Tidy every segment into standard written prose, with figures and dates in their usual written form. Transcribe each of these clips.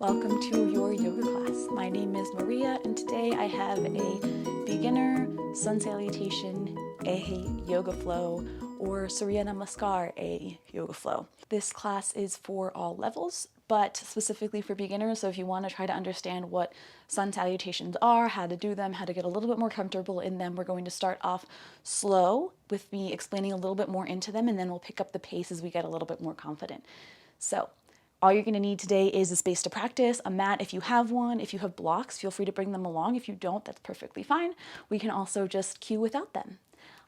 Welcome to your yoga class. My name is Maria, and today I have a beginner sun salutation, a yoga flow, or Surya Namaskar, a yoga flow. This class is for all levels, but specifically for beginners. So if you want to try to understand what sun salutations are, how to do them, how to get a little bit more comfortable in them, we're going to start off slow with me explaining a little bit more into them, and then we'll pick up the pace as we get a little bit more confident. So all you're going to need today is a space to practice, a mat if you have one. If you have blocks, feel free to bring them along. If you don't, that's perfectly fine. We can also just cue without them.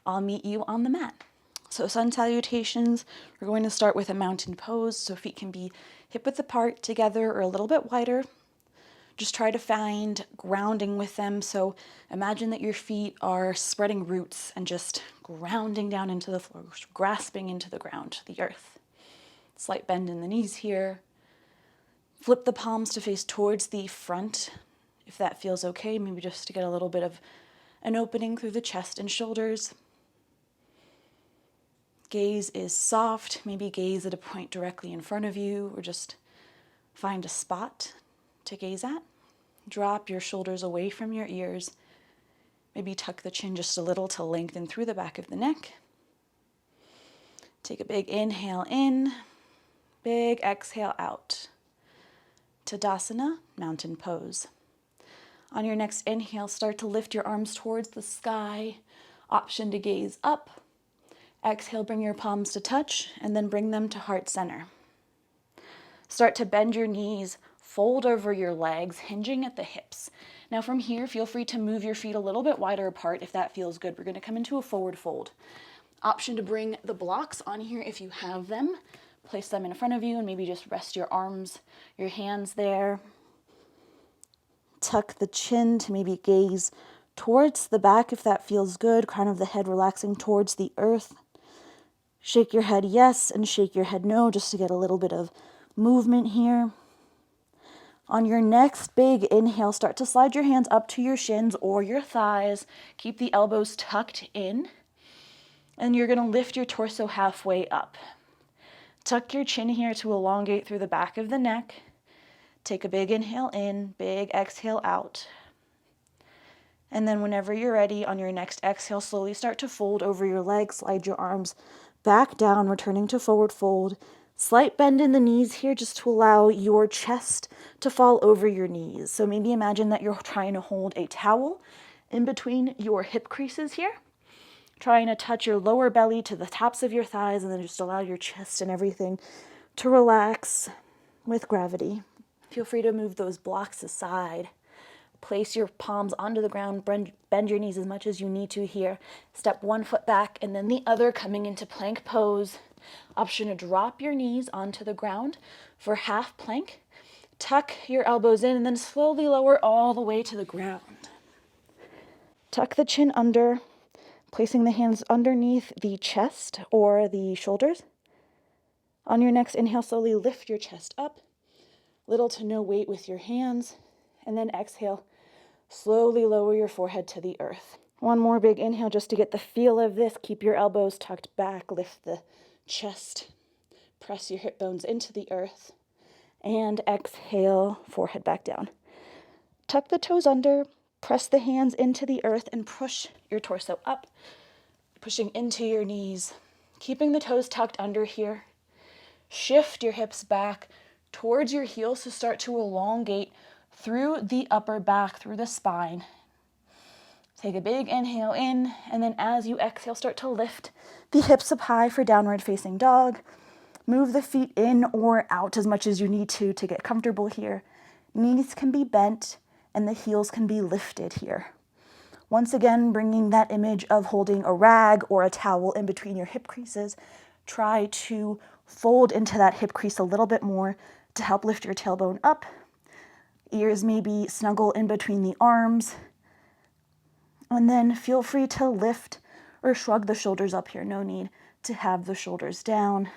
I'll meet you on the mat. So sun salutations, we're going to start with a mountain pose, so feet can be hip width apart together or a little bit wider. Just try to find grounding with them. So imagine that your feet are spreading roots and just grounding down into the floor, grasping into the ground, the earth. Slight bend in the knees here. Flip the palms to face towards the front, if that feels okay, maybe just to get a little bit of an opening through the chest and shoulders. Gaze is soft, maybe gaze at a point directly in front of you, or just find a spot to gaze at. Drop your shoulders away from your ears. Maybe tuck the chin just a little to lengthen through the back of the neck. Take a big inhale in. Big exhale out. Tadasana, mountain pose. On your next inhale, start to lift your arms towards the sky. Option to gaze up. Exhale, bring your palms to touch, and then bring them to heart center. Start to bend your knees, fold over your legs, hinging at the hips. Now from here, feel free to move your feet a little bit wider apart if that feels good. We're going to come into a forward fold. Option to bring the blocks on here if you have them. Place them in front of you and maybe just rest your arms, your hands there. Tuck the chin to maybe gaze towards the back if that feels good. Crown of the head relaxing towards the earth. Shake your head yes and shake your head no just to get a little bit of movement here. On your next big inhale, start to slide your hands up to your shins or your thighs. Keep the elbows tucked in. And you're going to lift your torso halfway up. Tuck your chin here to elongate through the back of the neck. Take a big inhale in, big exhale out. And then whenever you're ready, on your next exhale, slowly start to fold over your legs, slide your arms back down, returning to forward fold. Slight bend in the knees here just to allow your chest to fall over your knees. So maybe imagine that you're trying to hold a towel in between your hip creases here. Trying to touch your lower belly to the tops of your thighs and then just allow your chest and everything to relax with gravity. Feel free to move those blocks aside. Place your palms onto the ground, bend your knees as much as you need to here. Step one foot back and then the other coming into plank pose. Option to drop your knees onto the ground for half plank. Tuck your elbows in and then slowly lower all the way to the ground. Tuck the chin under. Placing the hands underneath the chest or the shoulders. On your next inhale, slowly lift your chest up. Little to no weight with your hands. And then exhale, slowly lower your forehead to the earth. One more big inhale just to get the feel of this. Keep your elbows tucked back. Lift the chest. Press your hip bones into the earth. And exhale, forehead back down. Tuck the toes under. Press the hands into the earth and push your torso up, pushing into your knees, keeping the toes tucked under here. Shift your hips back towards your heels to start to elongate through the upper back, through the spine. Take a big inhale in, and then as you exhale, start to lift the hips up high for downward facing dog. Move the feet in or out as much as you need to get comfortable here. Knees can be bent and the heels can be lifted here. Once again, bringing that image of holding a rag or a towel in between your hip creases. Try to fold into that hip crease a little bit more to help lift your tailbone up. Ears maybe snuggle in between the arms. And then feel free to lift or shrug the shoulders up here. No need to have the shoulders down.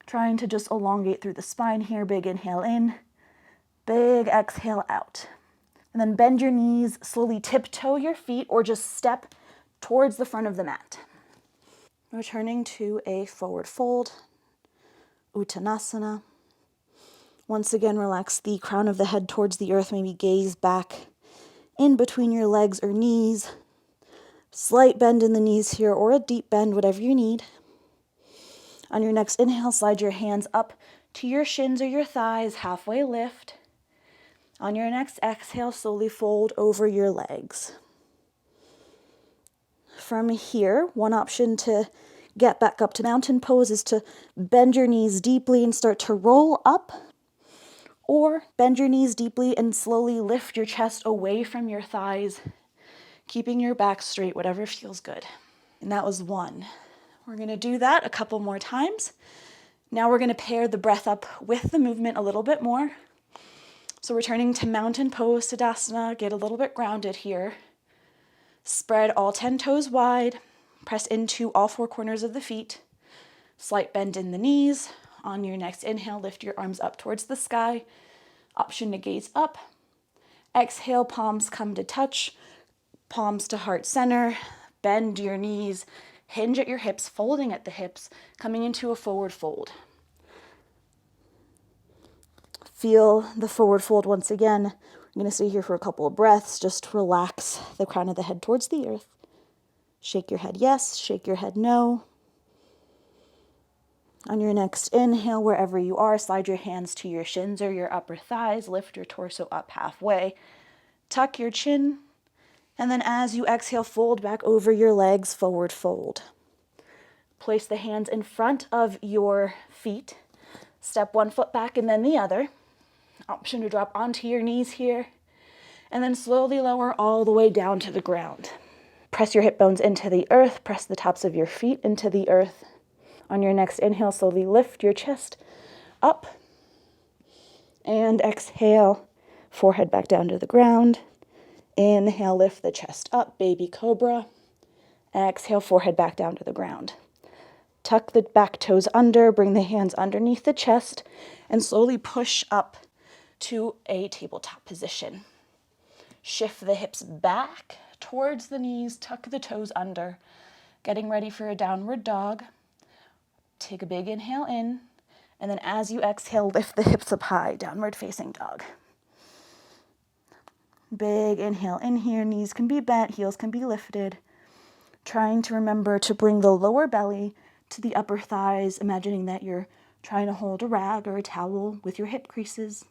Trying to just elongate through the spine here. Big inhale in. Big exhale out. And then bend your knees, slowly tiptoe your feet or just step towards the front of the mat. Returning to a forward fold, Uttanasana. Once again, relax the crown of the head towards the earth, maybe gaze back in between your legs or knees. Slight bend in the knees here, or a deep bend, whatever you need. On your next inhale, slide your hands up to your shins or your thighs, halfway lift. On your next exhale, slowly fold over your legs. From here, one option to get back up to mountain pose is to bend your knees deeply and start to roll up, or bend your knees deeply and slowly lift your chest away from your thighs, keeping your back straight, whatever feels good. And that was one. We're going to do that a couple more times. Now we're going to pair the breath up with the movement a little bit more. So returning to mountain pose, Tadasana, get a little bit grounded here. Spread all 10 toes wide. Press into all 4 corners of the feet. Slight bend in the knees. On your next inhale, lift your arms up towards the sky. Option to gaze up. Exhale, palms come to touch. Palms to heart center. Bend your knees. Hinge at your hips, folding at the hips, coming into a forward fold. Feel the forward fold once again. I'm going to stay here for a couple of breaths. Just relax the crown of the head towards the earth. Shake your head yes, shake your head no. On your next inhale, wherever you are, slide your hands to your shins or your upper thighs. Lift your torso up halfway. Tuck your chin. And then as you exhale, fold back over your legs, forward fold. Place the hands in front of your feet. Step one foot back and then the other. Option to drop onto your knees here. And then slowly lower all the way down to the ground. Press your hip bones into the earth. Press the tops of your feet into the earth. On your next inhale, slowly lift your chest up. And exhale, forehead back down to the ground. Inhale, lift the chest up, baby cobra. Exhale, forehead back down to the ground. Tuck the back toes under, bring the hands underneath the chest, and slowly push up to a tabletop position. Shift the hips back towards the knees, tuck the toes under, getting ready for a downward dog. Take a big inhale in, and then as you exhale, lift the hips up high, downward facing dog. Big inhale in here, knees can be bent, heels can be lifted. Trying to remember to bring the lower belly to the upper thighs, imagining that you're trying to hold a rag or a towel with your hip creases.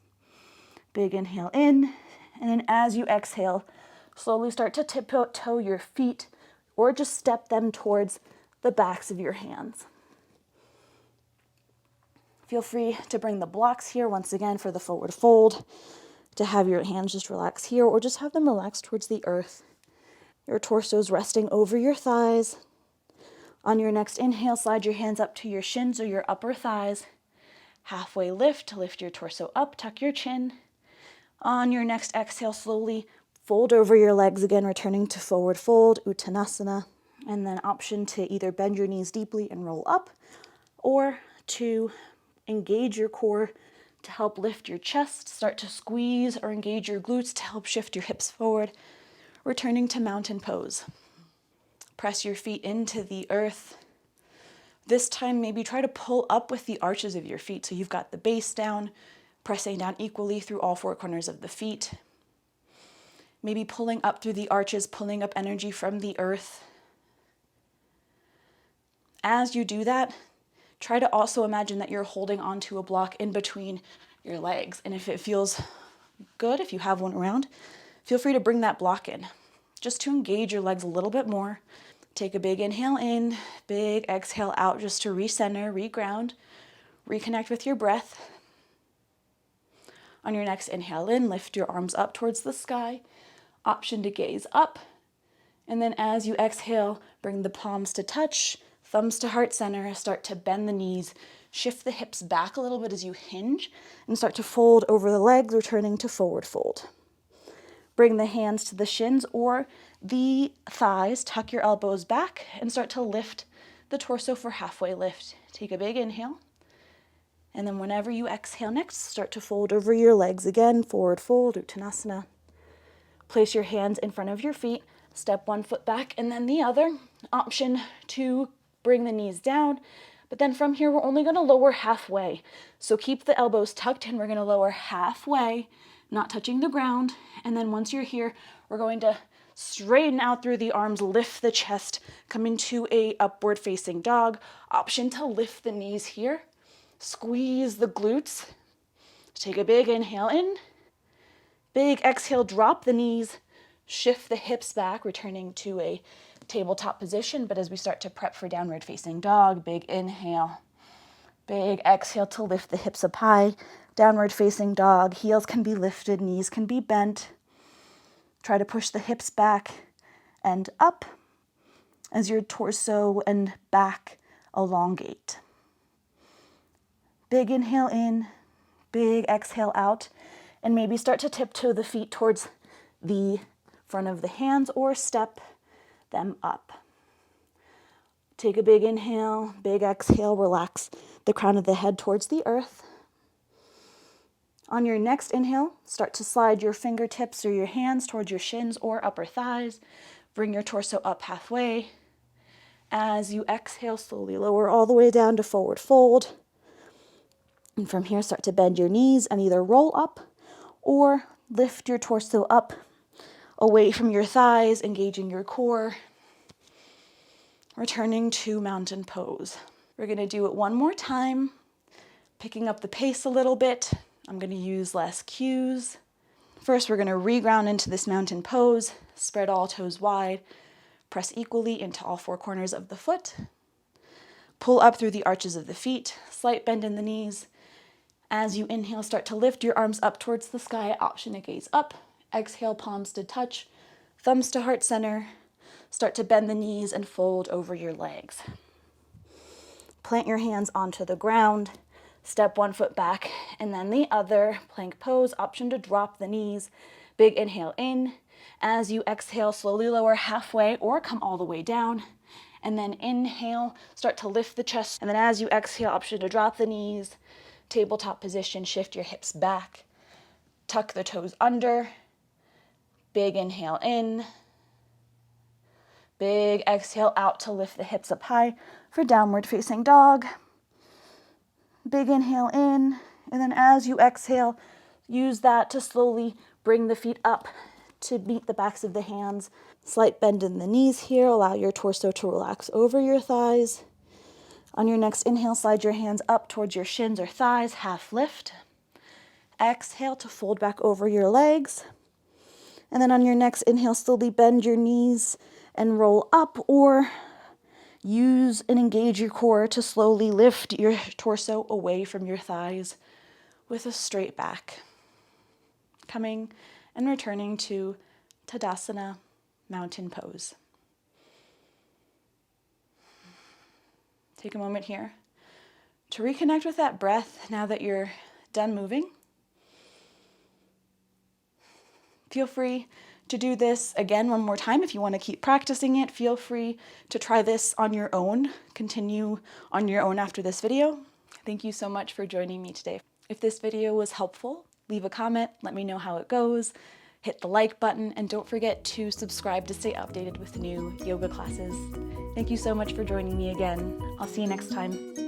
Big inhale in, and then as you exhale, slowly start to tiptoe your feet or just step them towards the backs of your hands. Feel free to bring the blocks here once again for the forward fold, to have your hands just relax here or just have them relax towards the earth. Your torso's resting over your thighs. On your next inhale, slide your hands up to your shins or your upper thighs. Halfway lift, lift your torso up, tuck your chin. On your next exhale, slowly fold over your legs again, returning to forward fold, Uttanasana. And then option to either bend your knees deeply and roll up, or to engage your core to help lift your chest, start to squeeze or engage your glutes to help shift your hips forward, returning to mountain pose. Press your feet into the earth. This time, maybe try to pull up with the arches of your feet. So you've got the base down, pressing down equally through all 4 corners of the feet. Maybe pulling up through the arches, pulling up energy from the earth. As you do that, try to also imagine that you're holding onto a block in between your legs. And if it feels good, if you have one around, feel free to bring that block in, just to engage your legs a little bit more. Take a big inhale in, big exhale out, just to recenter, reground, reconnect with your breath. On your next inhale in, lift your arms up towards the sky. Option to gaze up. And then as you exhale, bring the palms to touch, thumbs to heart center, start to bend the knees, shift the hips back a little bit as you hinge, and start to fold over the legs, returning to forward fold. Bring the hands to the shins or the thighs, tuck your elbows back, and start to lift the torso for halfway lift. Take a big inhale, and then whenever you exhale next, start to fold over your legs again, forward fold, Uttanasana. Place your hands in front of your feet, step one foot back and then the other. Option to bring the knees down, But then from here, we're only gonna lower halfway. So keep the elbows tucked in. We're gonna lower halfway, not touching the ground. And then once you're here, we're going to straighten out through the arms, lift the chest, come into a upward facing dog. Option to lift the knees here. Squeeze the glutes. Take a big inhale in. Big exhale, drop the knees. Shift the hips back, returning to a tabletop position. But as we start to prep for downward facing dog, big inhale. Big exhale to lift the hips up high. Downward facing dog. Heels can be lifted, knees can be bent. Try to push the hips back and up as your torso and back elongate. Big inhale in, big exhale out, and maybe start to tiptoe the feet towards the front of the hands or step them up. Take a big inhale, big exhale, relax the crown of the head towards the earth. On your next inhale, start to slide your fingertips or your hands towards your shins or upper thighs. Bring your torso up halfway. As you exhale, slowly lower all the way down to forward fold. And from here, start to bend your knees and either roll up or lift your torso up away from your thighs, engaging your core. Returning to mountain pose. We're going to do it one more time, picking up the pace a little bit. I'm going to use less cues. First, we're going to reground into this mountain pose. Spread all toes wide. Press equally into all four corners of the foot. Pull up through the arches of the feet. Slight bend in the knees. As you inhale, start to lift your arms up towards the sky. Option to gaze up. Exhale, palms to touch. Thumbs to heart center. Start to bend the knees and fold over your legs. Plant your hands onto the ground. Step one foot back and then the other. Plank pose, option to drop the knees. Big inhale in. As you exhale, slowly lower halfway or come all the way down. And then inhale, start to lift the chest. And then as you exhale, option to drop the knees. Tabletop position, shift your hips back. Tuck the toes under. Big inhale in. Big exhale out to lift the hips up high for downward facing dog. Big inhale in, and then as you exhale, use that to slowly bring the feet up to meet the backs of the hands. Slight bend in the knees here, allow your torso to relax over your thighs. On your next inhale, slide your hands up towards your shins or thighs, half lift. Exhale to fold back over your legs. And then on your next inhale, slowly bend your knees and roll up, or use and engage your core to slowly lift your torso away from your thighs with a straight back. Coming and returning to Tadasana, mountain pose. Take a moment here to reconnect with that breath now that you're done moving. Feel free to do this again one more time. If you want to keep practicing it, feel free to try this on your own. Continue on your own after this video. Thank you so much for joining me today. If this video was helpful, leave a comment, let me know how it goes, hit the like button, and don't forget to subscribe to stay updated with new yoga classes. Thank you so much for joining me again. I'll see you next time.